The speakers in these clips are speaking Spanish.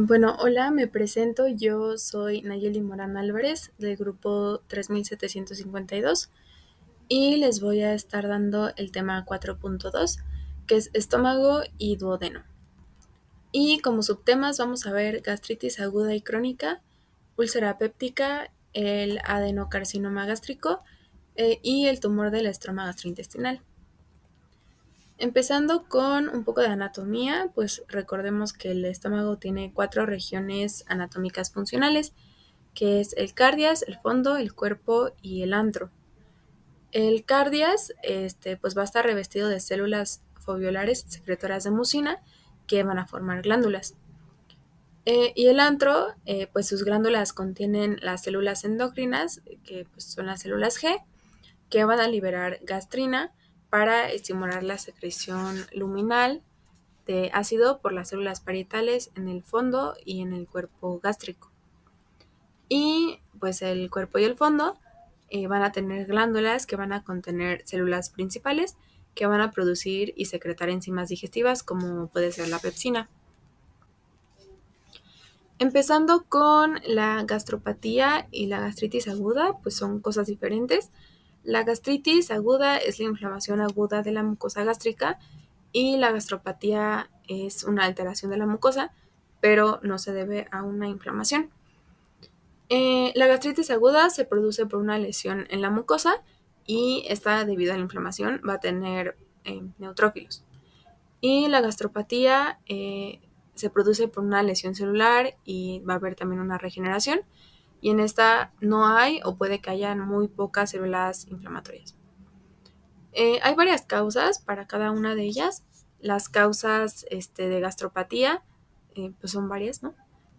Bueno, hola, me presento. Yo soy Nayeli Morán Álvarez del grupo 3752 y les voy a estar dando el tema 4.2, que es estómago y duodeno. Y como subtemas vamos a ver gastritis aguda y crónica, úlcera péptica, el adenocarcinoma gástrico y el tumor del estroma gastrointestinal. Empezando con un poco de anatomía, pues recordemos que el estómago tiene 4 regiones anatómicas funcionales, que es el cardias, el fondo, el cuerpo y el antro. El cardias, pues va a estar revestido de células foveolares secretoras de mucina que van a formar glándulas. Y el antro, pues sus glándulas contienen las células endócrinas, que pues, son las células G, que van a liberar gastrina para estimular la secreción luminal de ácido por las células parietales en el fondo y en el cuerpo gástrico. Y pues el cuerpo y el fondo van a tener glándulas que van a contener células principales que van a producir y secretar enzimas digestivas como puede ser la pepsina. Empezando con la gastropatía y la gastritis aguda, pues son cosas diferentes. La gastritis aguda es la inflamación aguda de la mucosa gástrica y la gastropatía es una alteración de la mucosa, pero no se debe a una inflamación. La gastritis aguda se produce por una lesión en la mucosa y esta, debido a la inflamación, va a tener neutrófilos. Y la gastropatía se produce por una lesión celular y va a haber también una regeneración. Y en esta no hay o puede que haya muy pocas células inflamatorias. Hay varias causas para cada una de ellas. Las causas de gastropatía pues son varias, ¿no?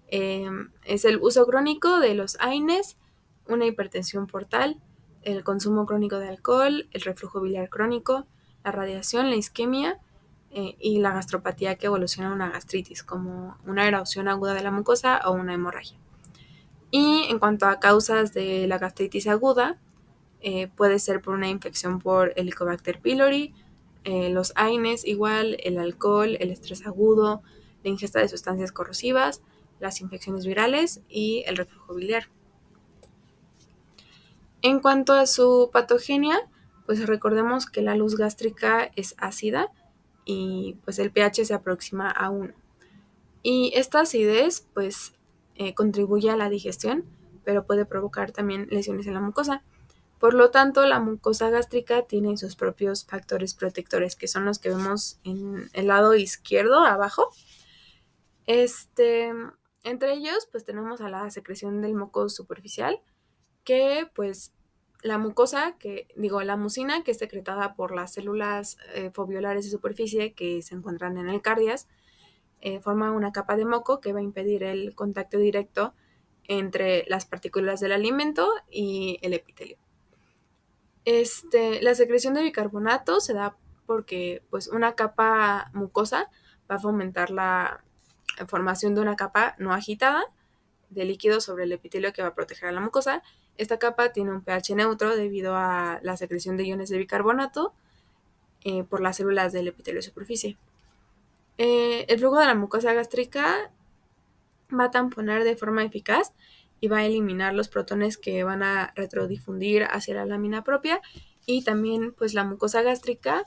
Es el uso crónico de los AINES, una hipertensión portal, el consumo crónico de alcohol, el reflujo biliar crónico, la radiación, la isquemia y la gastropatía que evoluciona a una gastritis, como una erosión aguda de la mucosa o una hemorragia. Y en cuanto a causas de la gastritis aguda, puede ser por una infección por Helicobacter pylori, los AINES igual, el alcohol, el estrés agudo, la ingesta de sustancias corrosivas, las infecciones virales y el reflujo biliar. En cuanto a su patogenia, pues recordemos que la luz gástrica es ácida y pues el pH se aproxima a 1. Y esta acidez pues contribuye a la digestión, pero puede provocar también lesiones en la mucosa. Por lo tanto, la mucosa gástrica tiene sus propios factores protectores, que son los que vemos en el lado izquierdo abajo. Este, Entre ellos, pues tenemos a la secreción del moco superficial, que pues la mucina, que es secretada por las células foveolares de superficie que se encuentran en el cardias, forma una capa de moco que va a impedir el contacto directo entre las partículas del alimento y el epitelio. La secreción de bicarbonato se da porque pues, una capa mucosa va a fomentar la formación de una capa no agitada de líquido sobre el epitelio que va a proteger a la mucosa. Esta capa tiene un pH neutro debido a la secreción de iones de bicarbonato por las células del epitelio de superficie. El flujo de la mucosa gástrica va a tamponar de forma eficaz y va a eliminar los protones que van a retrodifundir hacia la lámina propia, y también pues la mucosa gástrica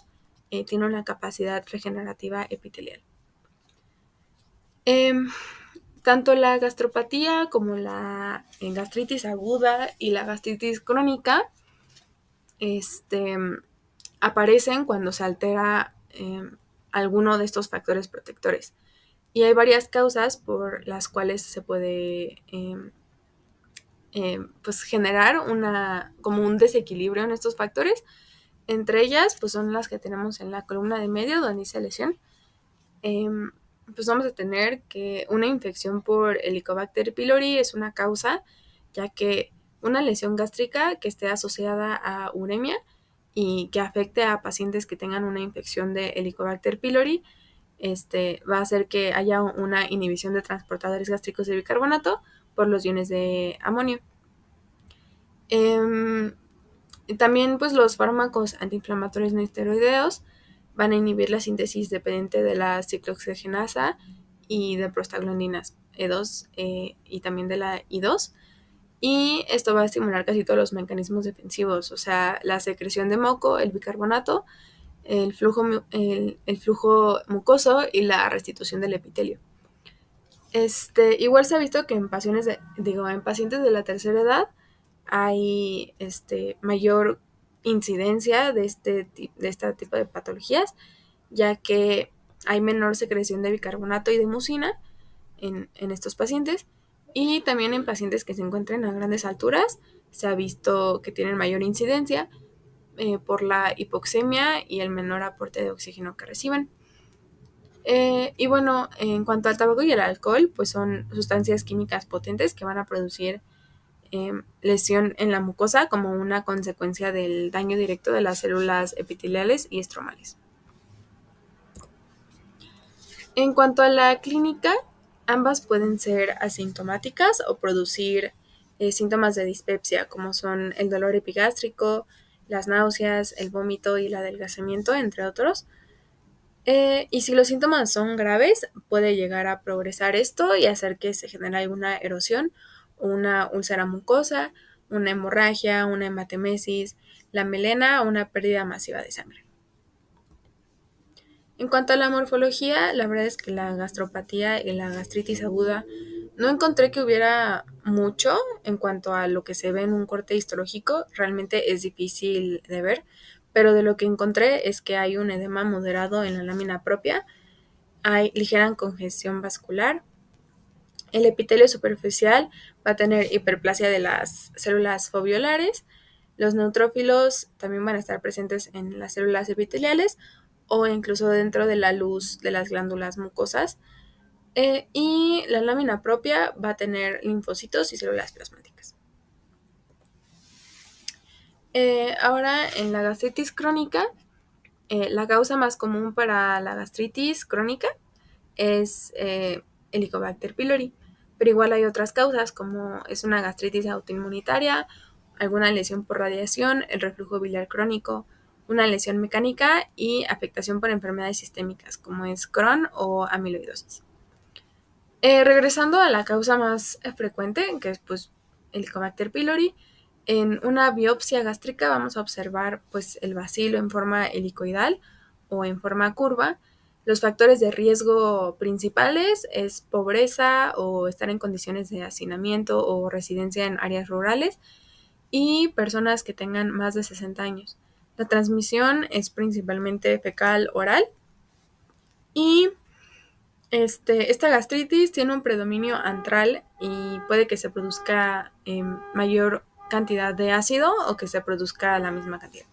tiene una capacidad regenerativa epitelial. Eh, Tanto la gastropatía como la gastritis aguda y la gastritis crónica este, aparecen cuando se altera alguno de estos factores protectores. Y hay varias causas por las cuales se puede pues generar como un desequilibrio en estos factores. Entre ellas, pues son las que tenemos en la columna de medio, donde dice lesión. Pues vamos a tener que una infección por Helicobacter pylori es una causa, ya que una lesión gástrica que esté asociada a uremia y que afecte a pacientes que tengan una infección de Helicobacter pylori, va a hacer que haya una inhibición de transportadores gástricos de bicarbonato por los iones de amonio. Eh, También pues los fármacos antiinflamatorios no esteroideos van a inhibir la síntesis dependiente de la ciclooxigenasa y de prostaglandinas E2 y también de la I2. Y esto va a estimular casi todos los mecanismos defensivos, o sea, la secreción de moco, el bicarbonato, el flujo mucoso y la restitución del epitelio. Igual se ha visto que en en pacientes de la tercera edad hay mayor incidencia de este tipo de patologías, ya que hay menor secreción de bicarbonato y de mucina en estos pacientes, y también en pacientes que se encuentran a grandes alturas se ha visto que tienen mayor incidencia por la hipoxemia y el menor aporte de oxígeno que reciben. Y bueno, en cuanto al tabaco y el alcohol, pues son sustancias químicas potentes que van a producir lesión en la mucosa como una consecuencia del daño directo de las células epiteliales y estromales. En cuanto a la clínica, ambas pueden ser asintomáticas o producir síntomas de dispepsia, como son el dolor epigástrico, las náuseas, el vómito y el adelgazamiento, entre otros. Y si los síntomas son graves, puede llegar a progresar esto y hacer que se genere alguna erosión, una úlcera mucosa, una hemorragia, una hematemesis, la melena o una pérdida masiva de sangre. En cuanto a la morfología, la verdad es que la gastropatía y la gastritis aguda no encontré que hubiera mucho en cuanto a lo que se ve en un corte histológico, realmente es difícil de ver, pero de lo que encontré es que hay un edema moderado en la lámina propia, hay ligera congestión vascular, el epitelio superficial va a tener hiperplasia de las células foveolares, los neutrófilos también van a estar presentes en las células epiteliales o incluso dentro de la luz de las glándulas mucosas. Y la lámina propia va a tener linfocitos y células plasmáticas. Ahora, en la gastritis crónica, la causa más común para la gastritis crónica es Helicobacter pylori, pero igual hay otras causas como es una gastritis autoinmunitaria, alguna lesión por radiación, el reflujo biliar crónico, una lesión mecánica y afectación por enfermedades sistémicas como es Crohn o amiloidosis. Regresando a la causa más frecuente, que es pues Helicobacter pylori, en una biopsia gástrica vamos a observar pues el bacilo en forma helicoidal o en forma curva. Los factores de riesgo principales es pobreza o estar en condiciones de hacinamiento o residencia en áreas rurales y personas que tengan más de 60 años. La transmisión es principalmente fecal oral y esta gastritis tiene un predominio antral y puede que se produzca mayor cantidad de ácido o que se produzca la misma cantidad.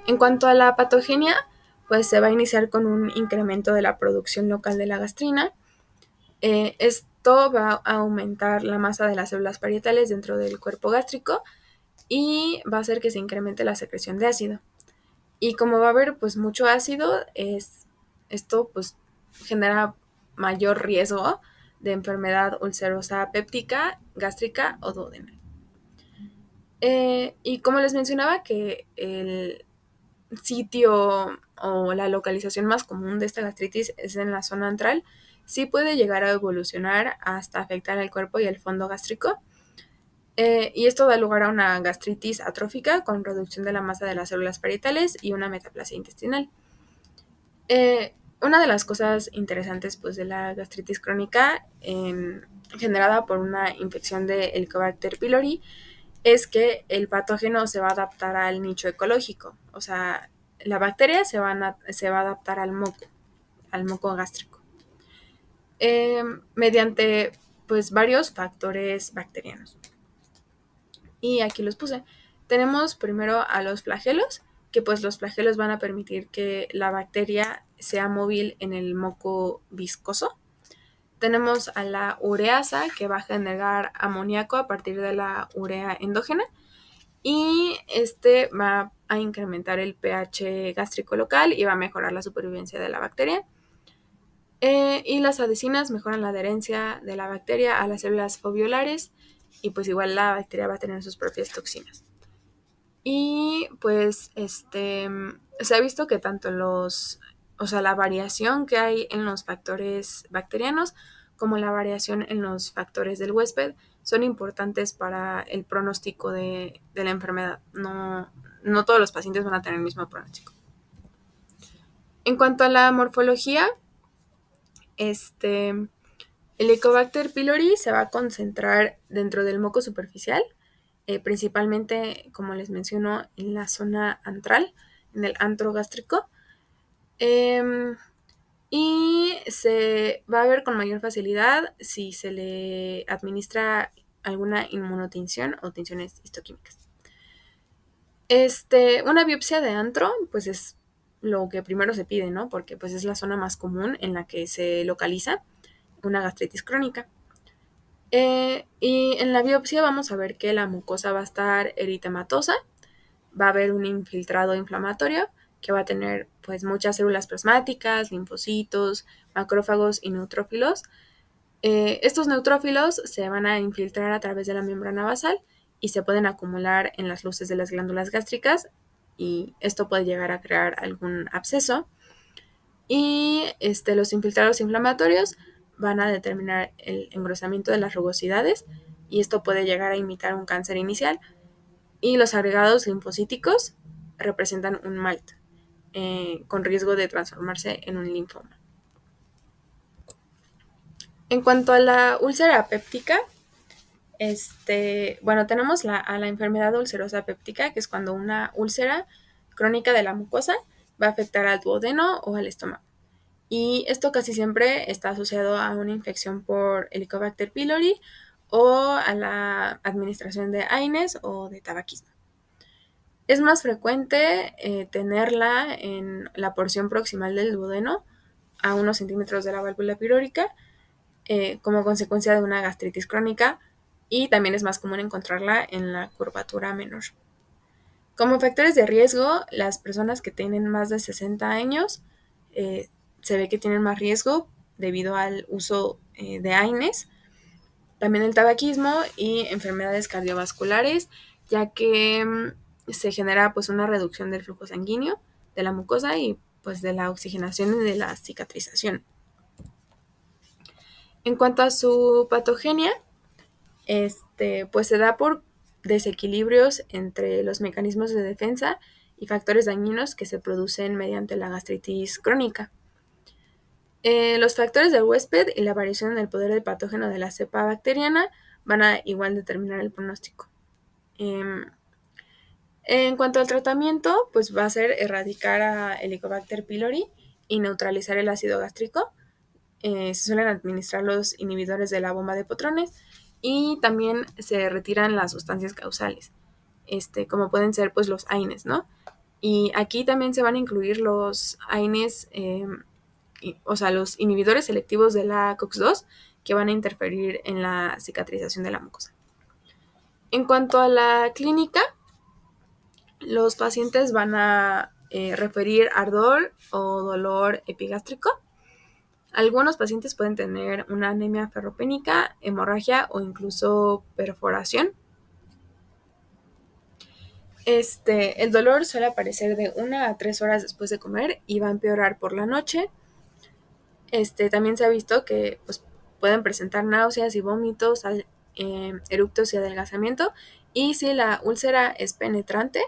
En cuanto a la patogenia, pues se va a iniciar con un incremento de la producción local de la gastrina. Esto va a aumentar la masa de las células parietales dentro del cuerpo gástrico y va a hacer que se incremente la secreción de ácido. Y como va a haber pues mucho ácido, esto pues genera mayor riesgo de enfermedad ulcerosa péptica, gástrica o duodenal. Y como les mencionaba que el sitio o la localización más común de esta gastritis es en la zona antral, sí puede llegar a evolucionar hasta afectar el cuerpo y el fondo gástrico. Y esto da lugar a una gastritis atrófica con reducción de la masa de las células parietales y una metaplasia intestinal. Una de las cosas interesantes pues, de la gastritis crónica generada por una infección de Helicobacter pylori es que el patógeno se va a adaptar al nicho ecológico, o sea, la bacteria se va a adaptar al moco gástrico, mediante pues varios factores bacterianos. Y aquí los puse. Tenemos primero a los flagelos, que pues los flagelos van a permitir que la bacteria sea móvil en el moco viscoso. Tenemos a la ureasa, que va a generar amoníaco a partir de la urea endógena. Y va a incrementar el pH gástrico local y va a mejorar la supervivencia de la bacteria. Y las adhesinas mejoran la adherencia de la bacteria a las células foveolares y pues igual la bacteria va a tener sus propias toxinas. Y pues se ha visto que tanto los o sea, la variación que hay en los factores bacterianos como la variación en los factores del huésped son importantes para el pronóstico de la enfermedad. No, no todos los pacientes van a tener el mismo pronóstico. En cuanto a la morfología, el Helicobacter pylori se va a concentrar dentro del moco superficial, principalmente, como les menciono, en la zona antral, en el antro gástrico. Y se va a ver con mayor facilidad si se le administra alguna inmunotinción o tinciones histoquímicas. Una biopsia de antro, pues es lo que primero se pide, ¿no? Porque pues es la zona más común en la que se localiza una gastritis crónica. Y en la biopsia vamos a ver que la mucosa va a estar eritematosa, va a haber un infiltrado inflamatorio que va a tener pues muchas células plasmáticas, linfocitos, macrófagos y neutrófilos. Estos neutrófilos se van a infiltrar a través de la membrana basal y se pueden acumular en las luces de las glándulas gástricas y esto puede llegar a crear algún absceso. Y los infiltrados inflamatorios van a determinar el engrosamiento de las rugosidades y esto puede llegar a imitar un cáncer inicial. Y los agregados linfocíticos representan un MALT, con riesgo de transformarse en un linfoma. En cuanto a la úlcera péptica, tenemos a la enfermedad ulcerosa péptica, que es cuando una úlcera crónica de la mucosa va a afectar al duodeno o al estómago. Y esto casi siempre está asociado a una infección por Helicobacter pylori o a la administración de AINES o de tabaquismo. Es más frecuente tenerla en la porción proximal del duodeno, a unos centímetros de la válvula pirórica, como consecuencia de una gastritis crónica, y también es más común encontrarla en la curvatura menor. Como factores de riesgo, las personas que tienen más de 60 años se ve que tienen más riesgo debido al uso de AINES, también el tabaquismo y enfermedades cardiovasculares, ya que se genera pues una reducción del flujo sanguíneo de la mucosa y pues de la oxigenación y de la cicatrización. En cuanto a su patogenia, pues se da por desequilibrios entre los mecanismos de defensa y factores dañinos que se producen mediante la gastritis crónica. Los factores del huésped y la variación en el poder del patógeno de la cepa bacteriana van a igual determinar el pronóstico. En cuanto al tratamiento, pues va a ser erradicar a Helicobacter pylori y neutralizar el ácido gástrico. Se suelen administrar los inhibidores de la bomba de Potrones y también se retiran las sustancias causales, como pueden ser pues los AINES, ¿no? Y aquí también se van a incluir los AINES, o sea, los inhibidores selectivos de la COX-2 que van a interferir en la cicatrización de la mucosa. En cuanto a la clínica, los pacientes van a referir ardor o dolor epigástrico. Algunos pacientes pueden tener una anemia ferropénica, hemorragia o incluso perforación. El dolor suele aparecer de 1 a 3 horas después de comer y va a empeorar por la noche. También se ha visto que pues, pueden presentar náuseas y vómitos, eructos y adelgazamiento. Y si la úlcera es penetrante,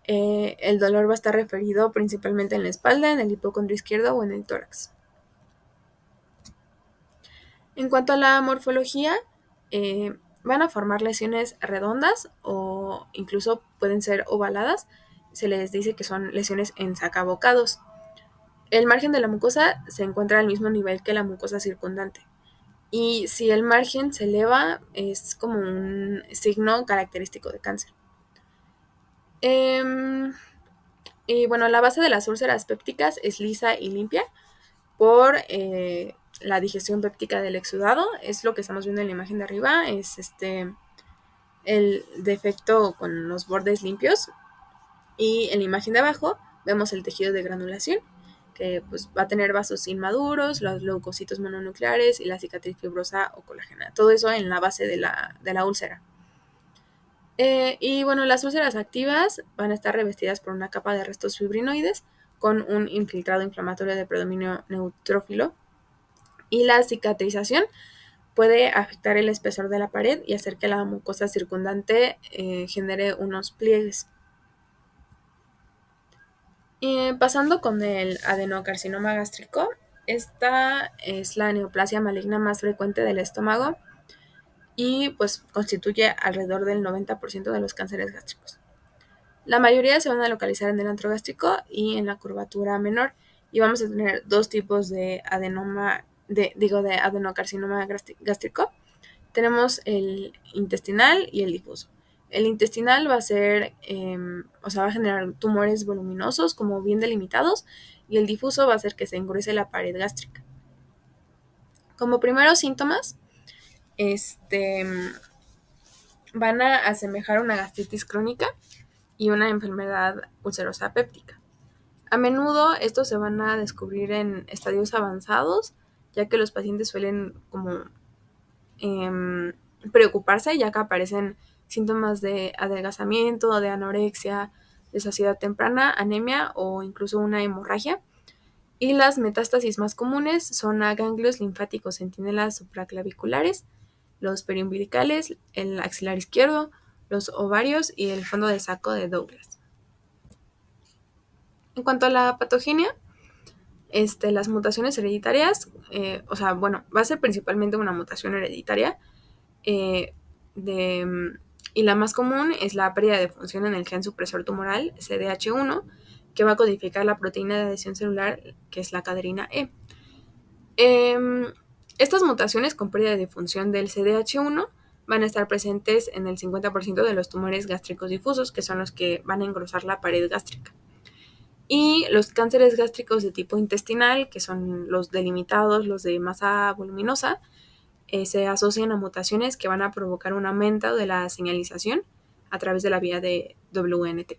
el dolor va a estar referido principalmente en la espalda, en el hipocondrio izquierdo o en el tórax. En cuanto a la morfología, van a formar lesiones redondas o incluso pueden ser ovaladas. Se les dice que son lesiones en sacabocados. El margen de la mucosa se encuentra al mismo nivel que la mucosa circundante. Y si el margen se eleva, es como un signo característico de cáncer. Y bueno, la base de las úlceras pépticas es lisa y limpia por la digestión péptica del exudado. Es lo que estamos viendo en la imagen de arriba, es el defecto con los bordes limpios. Y en la imagen de abajo vemos el tejido de granulación, que pues, va a tener vasos inmaduros, los leucocitos mononucleares y la cicatriz fibrosa o colágena. Todo eso en la base de la úlcera. Y bueno, las úlceras activas van a estar revestidas por una capa de restos fibrinoides con un infiltrado inflamatorio de predominio neutrófilo. Y la cicatrización puede afectar el espesor de la pared y hacer que la mucosa circundante genere unos pliegues. Pasando con el adenocarcinoma gástrico, esta es la neoplasia maligna más frecuente del estómago y pues constituye alrededor del 90% de los cánceres gástricos. La mayoría se van a localizar en el antro gástrico y en la curvatura menor, y vamos a tener dos tipos de de adenocarcinoma gástrico. Tenemos el intestinal y el difuso. El intestinal va a ser, va a generar tumores voluminosos como bien delimitados, y el difuso va a hacer que se engruese la pared gástrica. Como primeros síntomas, van a asemejar una gastritis crónica y una enfermedad ulcerosa péptica. A menudo estos se van a descubrir en estadios avanzados, ya que los pacientes suelen como preocuparse, ya que aparecen síntomas de adelgazamiento, de anorexia, de saciedad temprana, anemia o incluso una hemorragia. Y las metástasis más comunes son a ganglios linfáticos centinelas supraclaviculares, los periumbilicales, el axilar izquierdo, los ovarios y el fondo de saco de Douglas. En cuanto a la patogenia, las mutaciones hereditarias, va a ser principalmente una mutación hereditaria, y la más común es la pérdida de función en el gen supresor tumoral CDH1, que va a codificar la proteína de adhesión celular, que es la cadherina E. Estas mutaciones con pérdida de función del CDH1 van a estar presentes en el 50% de los tumores gástricos difusos, que son los que van a engrosar la pared gástrica. Y los cánceres gástricos de tipo intestinal, que son los delimitados, los de masa voluminosa, se asocian a mutaciones que van a provocar un aumento de la señalización a través de la vía de WNT.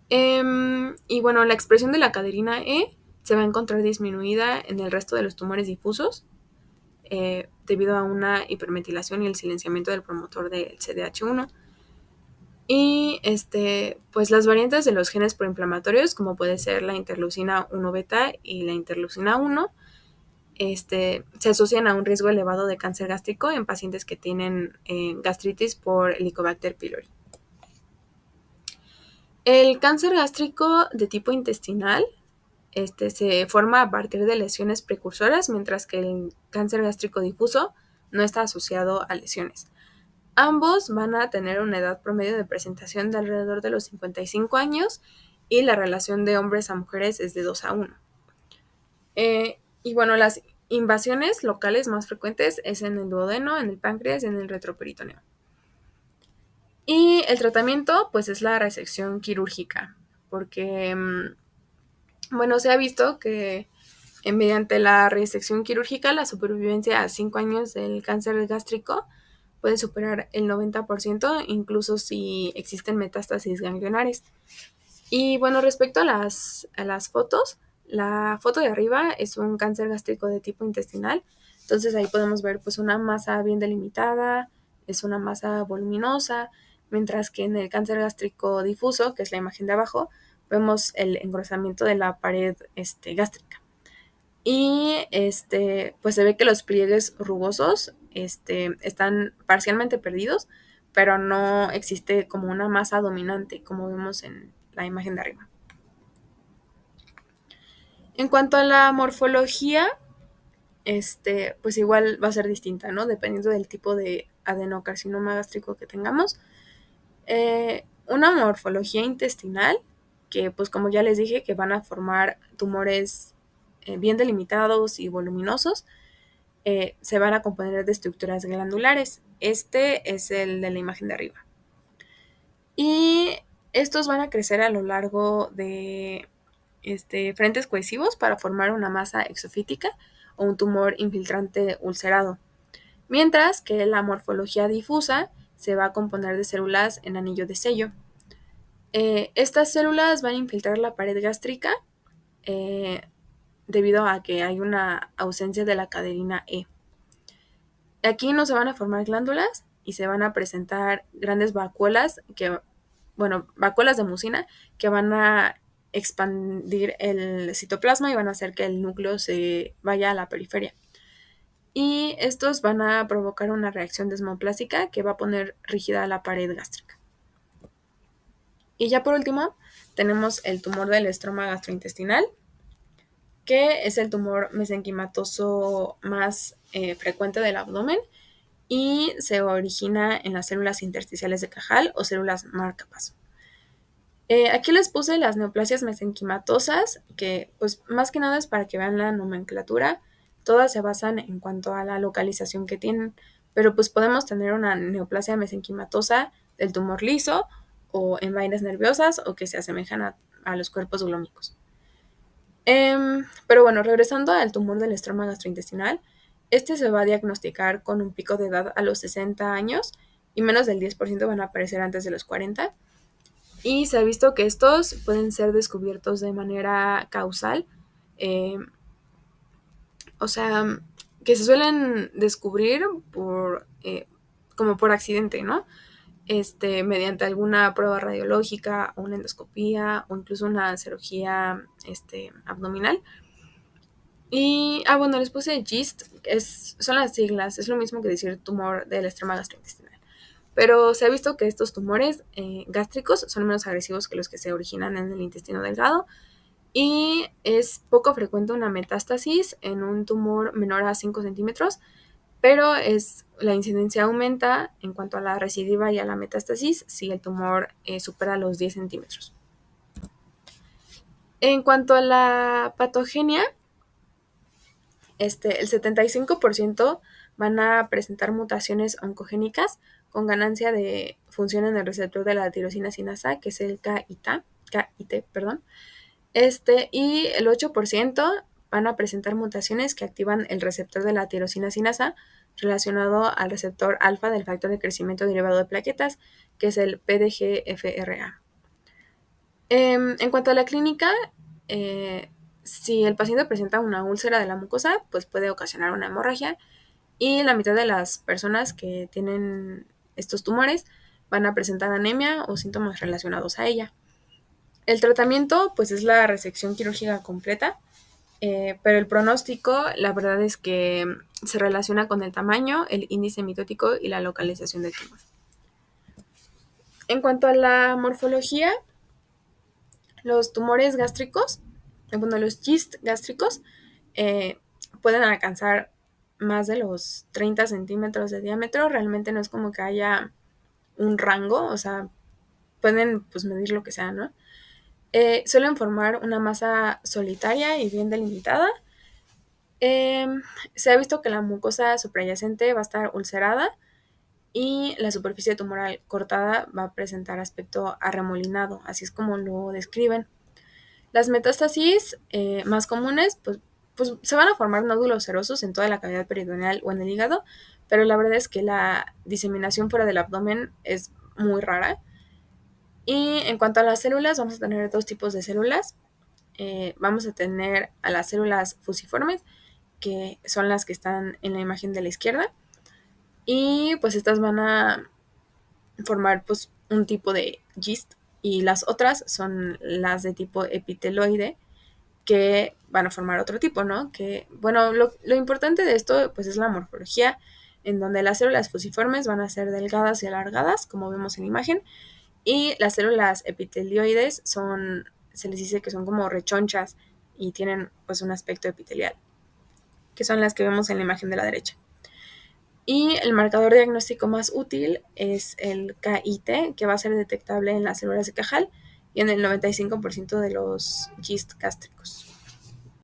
La expresión de la cadherina E se va a encontrar disminuida en el resto de los tumores difusos debido a una hipermetilación y el silenciamiento del promotor del CDH1. Y pues las variantes de los genes proinflamatorios, como puede ser la interleucina 1 beta y la interleucina 1, se asocian a un riesgo elevado de cáncer gástrico en pacientes que tienen gastritis por Helicobacter pylori. El cáncer gástrico de tipo intestinal se forma a partir de lesiones precursoras, mientras que el cáncer gástrico difuso no está asociado a lesiones. Ambos van a tener una edad promedio de presentación de alrededor de los 55 años y la relación de hombres a mujeres es de 2:1. Las invasiones locales más frecuentes es en el duodeno, en el páncreas y en el retroperitoneo. Y el tratamiento, pues, es la resección quirúrgica, porque, se ha visto que mediante la resección quirúrgica la supervivencia a 5 años del cáncer gástrico puede superar el 90%, incluso si existen metástasis ganglionares. Y respecto a las fotos, la foto de arriba es un cáncer gástrico de tipo intestinal. Entonces ahí podemos ver pues una masa bien delimitada, es una masa voluminosa, mientras que en el cáncer gástrico difuso, que es la imagen de abajo, vemos el engrosamiento de la pared gástrica. Y pues se ve que los pliegues rugosos están parcialmente perdidos, pero no existe como una masa dominante, como vemos en la imagen de arriba. En cuanto a la morfología, pues igual va a ser distinta, ¿no? Dependiendo del tipo de adenocarcinoma gástrico que tengamos. Una morfología intestinal, que pues como ya les dije, que van a formar tumores bien delimitados y voluminosos, se van a componer de estructuras glandulares. Este es el de la imagen de arriba. Y estos van a crecer a lo largo de frentes cohesivos para formar una masa exofítica o un tumor infiltrante ulcerado. Mientras que la morfología difusa se va a componer de células en anillo de sello. Estas células van a infiltrar la pared gástrica debido a que hay una ausencia de la cadherina E. Aquí no se van a formar glándulas y se van a presentar grandes vacuolas vacuolas de mucina que van a expandir el citoplasma y van a hacer que el núcleo se vaya a la periferia. Y estos van a provocar una reacción desmoplástica que va a poner rígida la pared gástrica. Y ya por último, tenemos el tumor del estroma gastrointestinal, que es el tumor mesenquimatoso más frecuente del abdomen y se origina en las células intersticiales de Cajal o células marcapaso. Aquí les puse las neoplasias mesenquimatosas, que pues más que nada es para que vean la nomenclatura. Todas se basan en cuanto a la localización que tienen, pero pues podemos tener una neoplasia mesenquimatosa del tumor liso o en vainas nerviosas o que se asemejan a los cuerpos glómicos. Pero bueno, regresando al tumor del estroma gastrointestinal, este se va a diagnosticar con un pico de edad a los 60 años y menos del 10% van a aparecer antes de los 40. Y se ha visto que estos pueden ser descubiertos de manera causal, eh, o sea, que se suelen descubrir como por accidente, ¿no? Mediante alguna prueba radiológica, o una endoscopía, o incluso una cirugía abdominal. Y, bueno, les puse GIST, son las siglas, es lo mismo que decir tumor del estroma gastrointestinal. Pero se ha visto que estos tumores gástricos son menos agresivos que los que se originan en el intestino delgado y es poco frecuente una metástasis en un tumor menor a 5 centímetros, pero la incidencia aumenta en cuanto a la recidiva y a la metástasis si el tumor supera los 10 centímetros. En cuanto a la patogenia, el 75% van a presentar mutaciones oncogénicas con ganancia de función en el receptor de la tirosina sinasa, que es el KIT, perdón. Y el 8% van a presentar mutaciones que activan el receptor de la tirosina sinasa relacionado al receptor alfa del factor de crecimiento derivado de plaquetas, que es el PDGFRA. En cuanto a la clínica, si el paciente presenta una úlcera de la mucosa, pues puede ocasionar una hemorragia y la mitad de las personas que tienen estos tumores van a presentar anemia o síntomas relacionados a ella. El tratamiento pues es la resección quirúrgica completa, pero el pronóstico la verdad es que se relaciona con el tamaño, el índice mitótico y la localización del tumor. En cuanto a la morfología, los tumores gástricos, los GIST gástricos, pueden alcanzar más de los 30 centímetros de diámetro. Realmente no es como que haya un rango, o sea, pueden pues medir lo que sea, ¿no? Suelen formar una masa solitaria y bien delimitada. Se ha visto que la mucosa suprayacente va a estar ulcerada y la superficie tumoral cortada va a presentar aspecto arremolinado, así es como lo describen. Las metástasis más comunes, pues se van a formar nódulos serosos en toda la cavidad peritoneal o en el hígado, pero la verdad es que la diseminación fuera del abdomen es muy rara. Y en cuanto a las células, vamos a tener dos tipos de células. Vamos a tener a las células fusiformes, que son las que están en la imagen de la izquierda, y pues estas van a formar pues un tipo de GIST, y las otras son las de tipo epiteloide, que van a formar otro tipo, ¿no? Que, bueno, lo importante de esto pues es la morfología, en donde las células fusiformes van a ser delgadas y alargadas, como vemos en la imagen, y las células epitelioides se les dice que son como rechonchas y tienen pues un aspecto epitelial, que son las que vemos en la imagen de la derecha. Y el marcador diagnóstico más útil es el KIT, que va a ser detectable en las células de Cajal y en el 95% de los GIST gástricos.